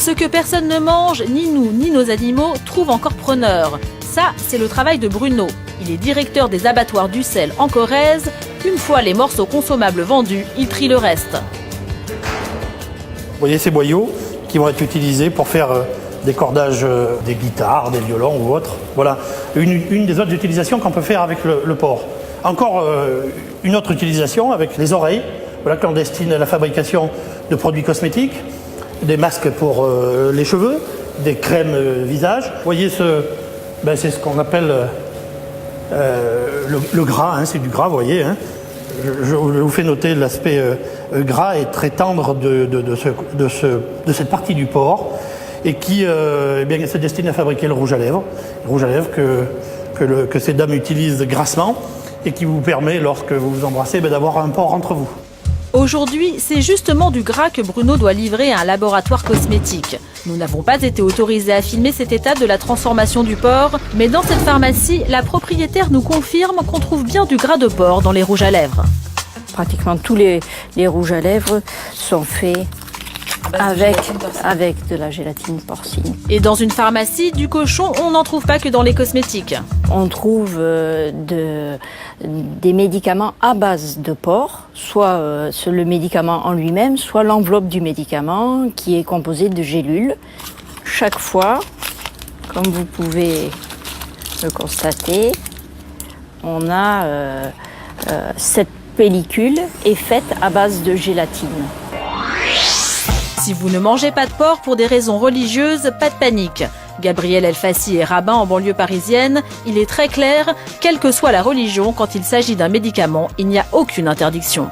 Ce que personne ne mange, ni nous, ni nos animaux, trouve encore preneur. Ça, c'est le travail de Bruno. Il est directeur des abattoirs d'Ussel en Corrèze. Une fois les morceaux consommables vendus, il trie le reste. Vous voyez ces boyaux qui vont être utilisés pour faire des cordages des guitares, des violons ou autres. Voilà une des autres utilisations qu'on peut faire avec le porc. Encore une autre utilisation avec les oreilles, voilà, que l'on destine à la fabrication de produits cosmétiques, des masques pour les cheveux, des crèmes visage. Vous voyez, c'est ce qu'on appelle le gras, hein, c'est du gras, vous voyez. Hein. Je vous fais noter l'aspect gras et très tendre de cette partie du porc et qui eh bien, se destine à fabriquer le rouge à lèvres. Le rouge à lèvres que ces dames utilisent grassement et qui vous permet, lorsque vous vous embrassez, d'avoir un porc entre vous. Aujourd'hui, c'est justement du gras que Bruno doit livrer à un laboratoire cosmétique. Nous n'avons pas été autorisés à filmer cette étape de la transformation du porc, mais dans cette pharmacie, la propriétaire nous confirme qu'on trouve bien du gras de porc dans les rouges à lèvres. Pratiquement tous les rouges à lèvres sont faits avec de la gélatine porcine. Et dans une pharmacie, du cochon, on n'en trouve pas que dans les cosmétiques. On trouve des médicaments à base de porc, soit le médicament en lui-même, soit l'enveloppe du médicament qui est composée de gélules. Chaque fois, comme vous pouvez le constater, on a cette pellicule est faite à base de gélatine. Si vous ne mangez pas de porc pour des raisons religieuses, pas de panique. Gabriel Elfassi est rabbin en banlieue parisienne. Il est très clair, quelle que soit la religion, quand il s'agit d'un médicament, il n'y a aucune interdiction.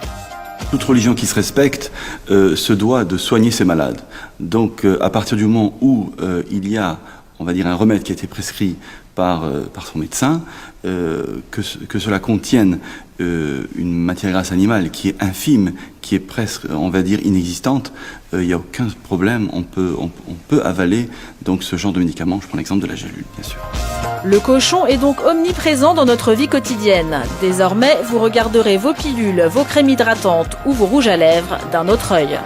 Toute religion qui se respecte se doit de soigner ses malades. Donc à partir du moment où il y a, on va dire, un remède qui a été prescrit par son médecin, que cela contienne une matière grasse animale qui est infime, qui est presque, on va dire, inexistante, il n'y a aucun problème, on peut avaler donc ce genre de médicament. Je prends l'exemple de la gélule, bien sûr. Le cochon est donc omniprésent dans notre vie quotidienne. Désormais, vous regarderez vos pilules, vos crèmes hydratantes ou vos rouges à lèvres d'un autre œil.